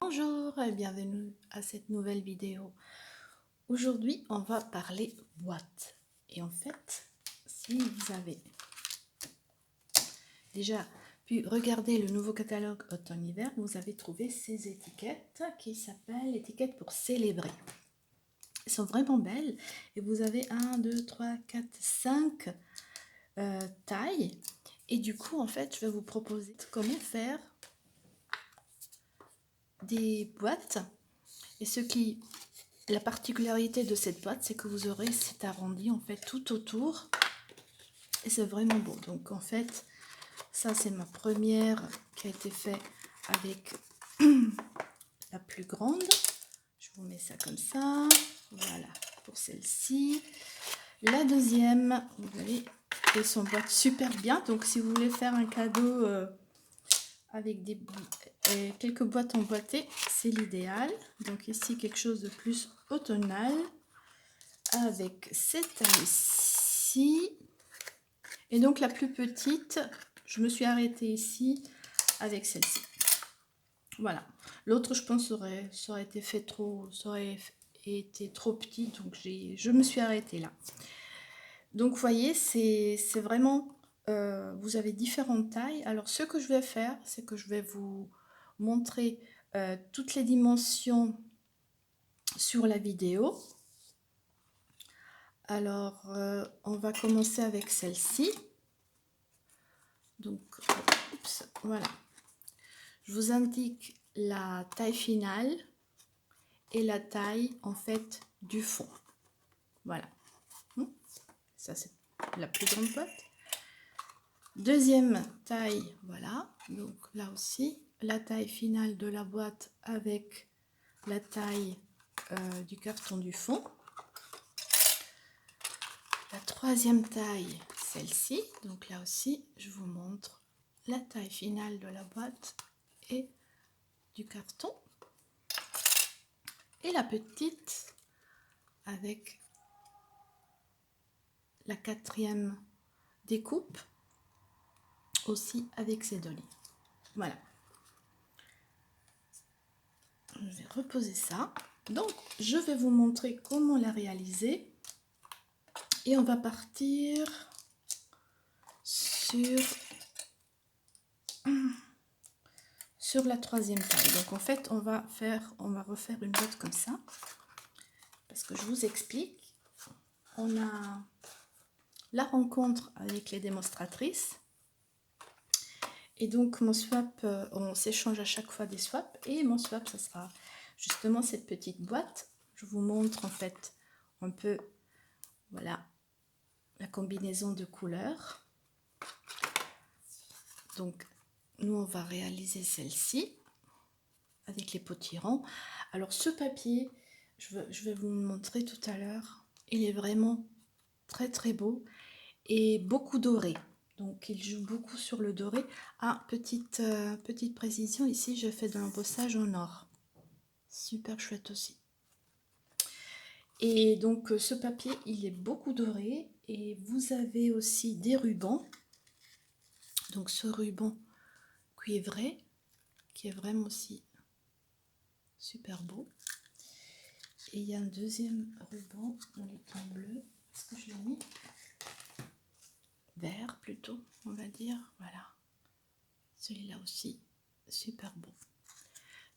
Bonjour et bienvenue à cette nouvelle vidéo. Aujourd'hui, on va parler boîte. Et en fait, si vous avez déjà pu regarder le nouveau catalogue automne-hiver, vous avez trouvé ces étiquettes qui s'appellent étiquettes pour célébrer. Elles sont vraiment belles et vous avez 1, 2, 3, 4, 5 tailles. Et du coup, en fait, je vais vous proposer comment faire des boîtes. Et la particularité de cette boîte, c'est que vous aurez cet arrondi en fait tout autour. Et c'est vraiment beau. Donc en fait, ça c'est ma première qui a été faite avec la plus grande. Je vous mets ça comme ça. Voilà, pour celle-ci. La deuxième, vous voyez, elles s'emboîtent super bien. Donc si vous voulez faire un cadeau avec quelques boîtes emboîtées, c'est l'idéal. Donc ici, quelque chose de plus automnal. Avec cette taille-ci. Et donc la plus petite, je me suis arrêtée ici avec celle-ci. Voilà. L'autre, je pense, ça aurait été fait trop, ça aurait été trop petit, donc je me suis arrêtée là. Donc vous voyez, c'est vraiment, vous avez différentes tailles. Alors ce que je vais faire, c'est que je vais vous montrer toutes les dimensions sur la vidéo. Alors on va commencer avec celle-ci. Donc oups, voilà, je vous indique la taille finale et la taille en fait du fond. Voilà, ça c'est la plus grande boîte. Deuxième taille, voilà, donc là aussi la taille finale de la boîte avec la taille du carton du fond. La troisième taille, celle-ci, donc là aussi je vous montre la taille finale de la boîte et du carton. Et la petite avec la quatrième découpe aussi avec ses deux lignes. Voilà, je vais reposer ça. Donc je vais vous montrer comment la réaliser et on va partir sur la troisième taille. Donc en fait on va refaire une boîte comme ça parce que je vous explique, on a la rencontre avec les démonstratrices. Et donc mon swap, on s'échange à chaque fois des swaps. Et mon swap, ça sera justement cette petite boîte. Je vous montre en fait un peu, voilà, la combinaison de couleurs. Donc nous, on va réaliser celle-ci avec les potirons. Alors ce papier, je vais vous le montrer tout à l'heure. Il est vraiment très très beau et beaucoup doré. Donc il joue beaucoup sur le doré. Ah, petite précision, ici je fais de l'embossage en or. Super chouette aussi. Et donc ce papier, il est beaucoup doré. Et vous avez aussi des rubans. Donc ce ruban cuivré, qui est vraiment aussi super beau. Et il y a un deuxième ruban dans les tons bleus. Est-ce que je l'ai mis? Vert plutôt, on va dire. Voilà. Celui-là aussi, super beau.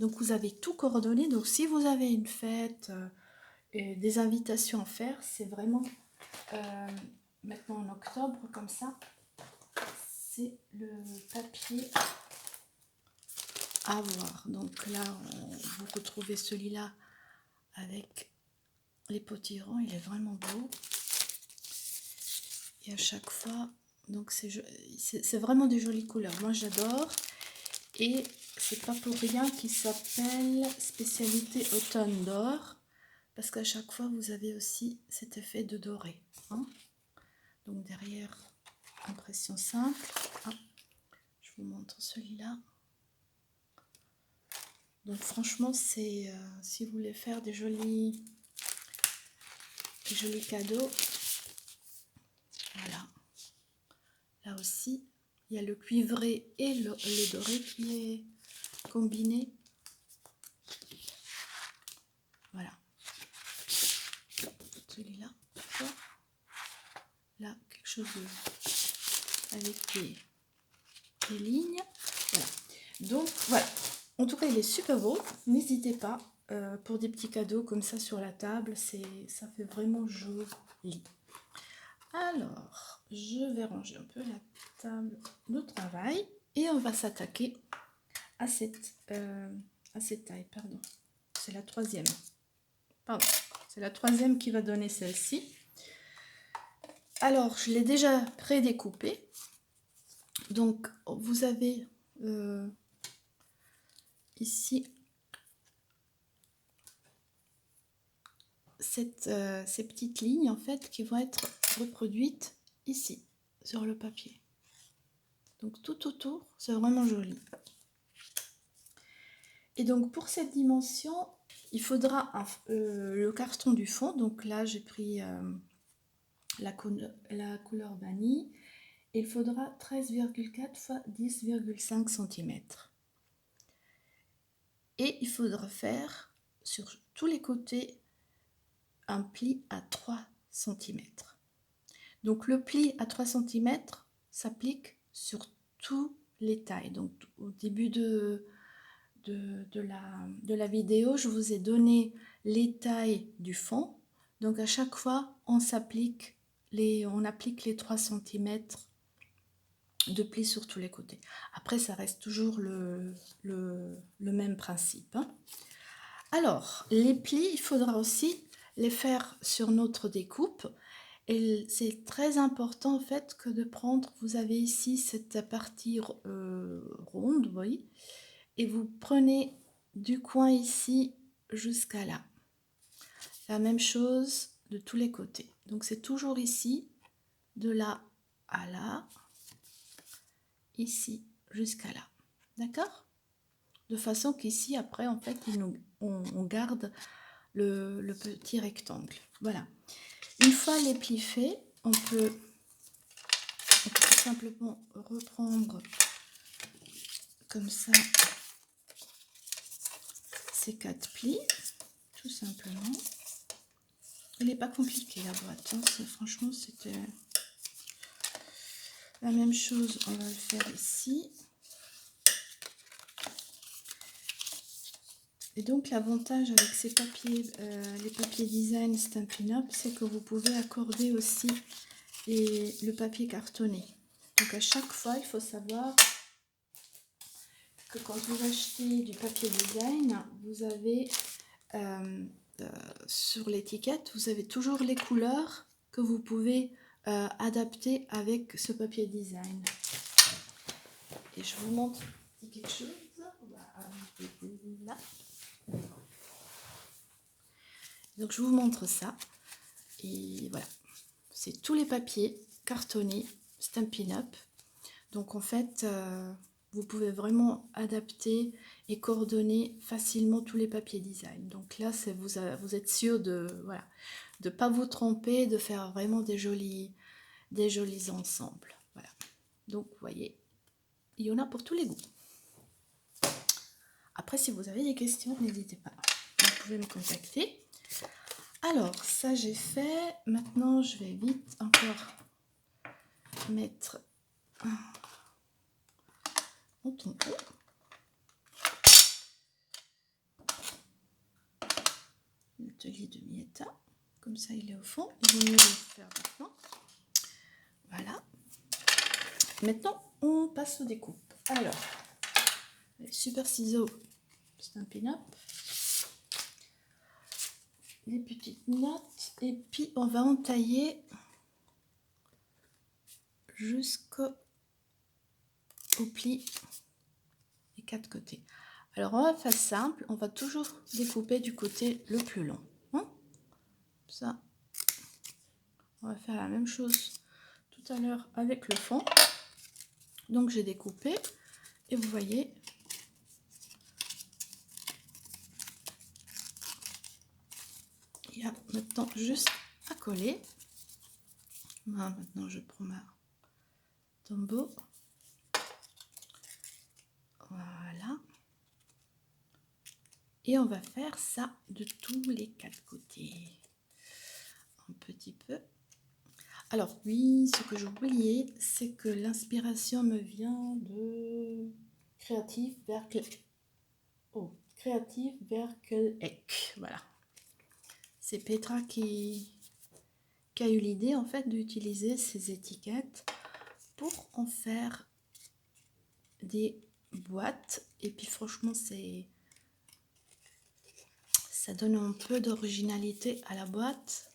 Donc vous avez tout coordonné. Donc si vous avez une fête et des invitations à faire, c'est vraiment maintenant en octobre comme ça, c'est le papier à voir. Donc là, vous retrouvez celui-là avec les potirons, il est vraiment beau. Et à chaque fois, donc c'est vraiment des jolies couleurs. Moi j'adore. Et c'est pas pour rien qu'il s'appelle spécialité automne d'or, parce qu'à chaque fois vous avez aussi cet effet de doré, hein. Donc derrière, impression simple. Ah, je vous montre celui-là. Donc franchement, c'est si vous voulez faire des jolis cadeaux, Voilà. Là aussi, il y a le cuivré et le doré qui est combiné. Voilà. Celui-là, d'accord. Là, quelque chose avec des lignes. Voilà. Donc, voilà. En tout cas, il est super beau. N'hésitez pas pour des petits cadeaux comme ça sur la table. Ça fait vraiment joli. Alors, je vais ranger un peu la table de travail et on va s'attaquer à cette taille. Pardon, c'est la troisième. Pardon, c'est la troisième qui va donner celle-ci. Alors, je l'ai déjà prédécoupée. Donc, vous avez ici ces petites lignes en fait qui vont être reproduites ici sur le papier. Donc tout autour, c'est vraiment joli. Et donc pour cette dimension, il faudra le carton du fond. Donc là, j'ai pris la couleur vanille. Il faudra 13,4 x 10,5 cm. Et il faudra faire sur tous les côtés un pli à 3 cm. Donc le pli à 3 cm s'applique sur tous les tailles. Donc au début de la vidéo, je vous ai donné les tailles du fond. Donc à chaque fois, on applique les 3 cm de pli sur tous les côtés. Après, ça reste toujours le même principe. Hein. Alors, les plis, il faudra aussi les faire sur notre découpe. Et c'est très important en fait que de prendre, vous avez ici cette partie ronde, vous voyez, et vous prenez du coin ici jusqu'à là. La même chose de tous les côtés. Donc c'est toujours ici, de là à là, ici jusqu'à là. D'accord? De façon qu'ici, après, en fait, on garde le petit rectangle. Voilà. Une fois les plis faits, on peut tout simplement reprendre comme ça ces 4 plis, tout simplement. Il n'est pas compliqué la boîte, hein. Franchement c'était la même chose, on va le faire ici. Et donc l'avantage avec ces papiers, les papiers design Stampin' Up, c'est que vous pouvez accorder aussi le papier cartonné. Donc à chaque fois, il faut savoir que quand vous achetez du papier design, vous avez sur l'étiquette, vous avez toujours les couleurs que vous pouvez adapter avec ce papier design. Et je vous montre quelque chose. Là. Donc je vous montre ça. Et voilà. C'est tous les papiers cartonnés Stampin' Up. Donc en fait, vous pouvez vraiment adapter et coordonner facilement tous les papiers design. Donc là, vous êtes sûr de voilà, de pas vous tromper, de faire vraiment des jolis ensembles. Voilà. Donc vous voyez, il y en a pour tous les goûts. Après, si vous avez des questions, n'hésitez pas. Vous pouvez me contacter. Alors, ça j'ai fait. Maintenant, je vais vite encore mettre mon tampon. L'atelier de Mietta. Comme ça, il est au fond. Il vaut mieux le faire maintenant. Voilà. Maintenant, on passe aux découpes. Alors, les super ciseaux Stampin' Up. Les petites notes. Et puis, on va entailler jusqu'au pli des 4 côtés. Alors, on va faire simple. On va toujours découper du côté le plus long. Hein, ça, on va faire la même chose tout à l'heure avec le fond. Donc, j'ai découpé. Et vous voyez, il y a maintenant juste à coller. Voilà, maintenant je prends ma tombeau. Voilà. Et on va faire ça de tous les 4 côtés. Un petit peu. Alors oui, ce que j'ai oublié, c'est que l'inspiration me vient de Creative Werkeleck. Voilà. C'est Petra qui a eu l'idée en fait d'utiliser ces étiquettes pour en faire des boîtes. Et puis franchement, ça donne un peu d'originalité à la boîte.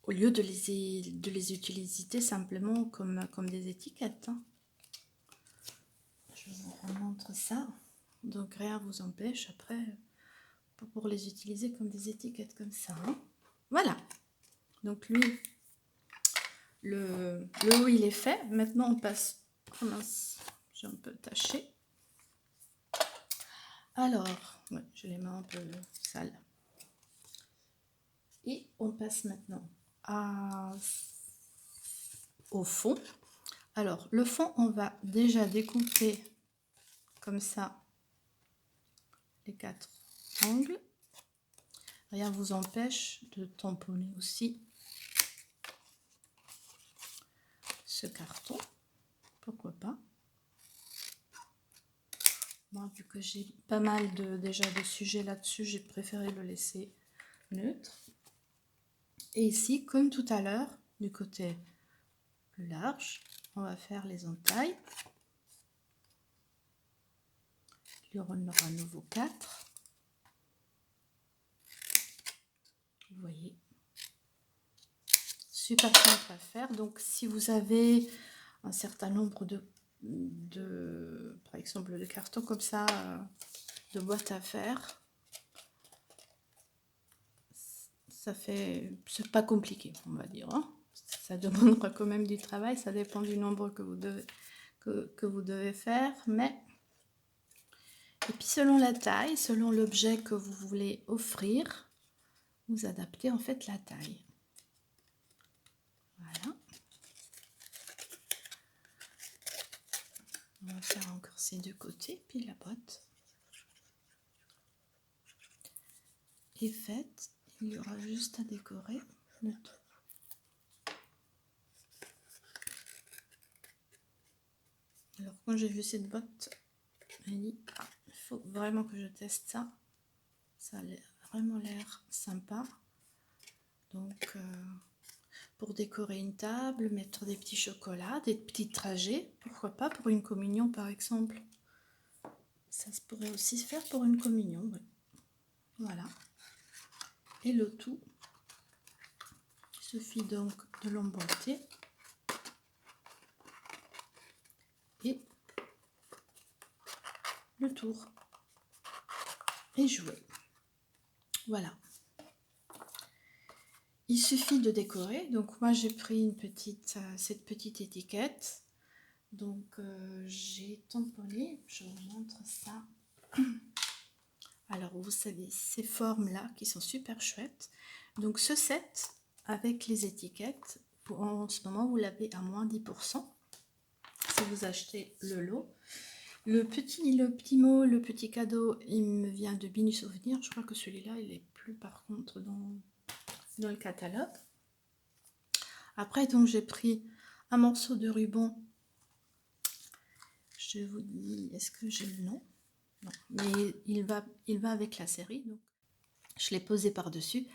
Au lieu de les utiliser simplement comme des étiquettes. Hein. Je vous remontre ça. Donc rien vous empêche après pour les utiliser comme des étiquettes comme ça. Hein. Voilà. Donc lui, le haut il est fait. Maintenant on passe... Oh mince, j'ai un peu taché. Alors, ouais, j'ai les mains un peu sales. Et on passe maintenant au fond. Alors, le fond, on va déjà découper comme ça les 4 angles. Rien ne vous empêche de tamponner aussi ce carton. Pourquoi pas? Moi, vu que j'ai pas mal déjà de sujets là-dessus, j'ai préféré le laisser neutre. Et ici, comme tout à l'heure, du côté plus large, on va faire les entailles. Il y en aura à nouveau 4. Vous voyez, super simple à faire. Donc si vous avez un certain nombre par exemple de cartons comme ça, de boîtes à faire, c'est pas compliqué, on va dire. Hein. Ça demandera quand même du travail, ça dépend du nombre que vous devez faire, mais... Et puis selon la taille, selon l'objet que vous voulez offrir, vous adaptez en fait la taille. Voilà. On va faire encore ces 2 côtés, puis la boîte est faite. Il y aura juste à décorer le tout. Alors quand j'ai vu cette boîte, j'ai dit il faut vraiment que je teste ça. Ça a vraiment l'air sympa. Donc pour décorer une table, mettre des petits chocolats, des petits trajets, pourquoi pas pour une communion par exemple. Ça se pourrait aussi se faire pour une communion. Ouais. Voilà. Et le tout, il suffit donc de l'emboîter et le tour et jouer. Voilà. Il suffit de décorer. Donc moi j'ai pris cette petite étiquette. Donc j'ai tamponné. Je vous montre ça. Alors vous savez ces formes là qui sont super chouettes. Donc ce set avec les étiquettes, en ce moment vous l'avez à moins 10%. Si vous achetez le lot. Le petit mot, le petit cadeau, il me vient de Binu Souvenir. Je crois que celui-là, il est plus par contre dans le catalogue. Après, donc, j'ai pris un morceau de ruban. Je vous dis, est-ce que j'ai le nom? Non, mais il va avec la série. Donc, je l'ai posé par-dessus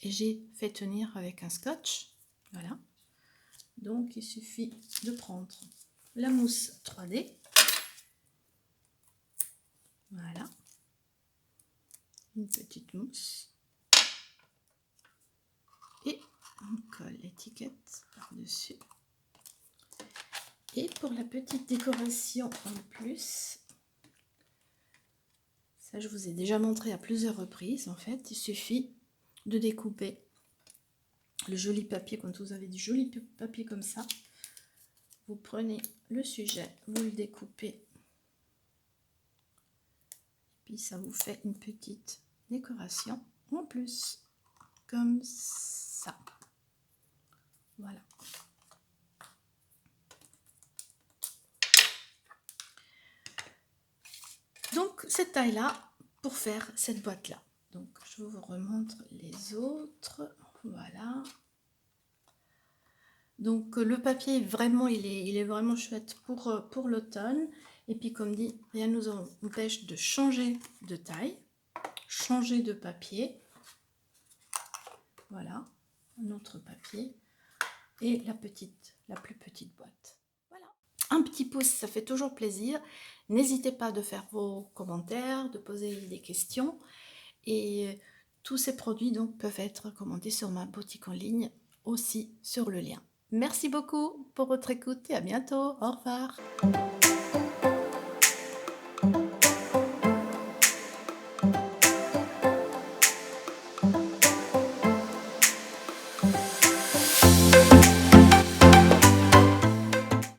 et j'ai fait tenir avec un scotch. Voilà. Donc, il suffit de prendre la mousse 3D. Voilà. Une petite mousse. Et on colle l'étiquette par-dessus. Et pour la petite décoration en plus, ça je vous ai déjà montré à plusieurs reprises, en fait, il suffit de découper le joli papier, quand vous avez du joli papier comme ça, vous prenez le sujet, vous le découpez, et puis ça vous fait une petite décoration en plus. comme ça. Voilà. Donc cette taille-là pour faire cette boîte-là. Donc je vous remontre les autres. Voilà. Donc le papier vraiment il est vraiment chouette pour l'automne. Et puis comme dit, rien ne nous empêche de changer de taille, changer de papier. Voilà, un autre papier et la plus petite boîte. Voilà. Un petit pouce, ça fait toujours plaisir. N'hésitez pas de faire vos commentaires, de poser des questions. Et tous ces produits donc peuvent être commandés sur ma boutique en ligne, aussi sur le lien. Merci beaucoup pour votre écoute et à bientôt. Au revoir.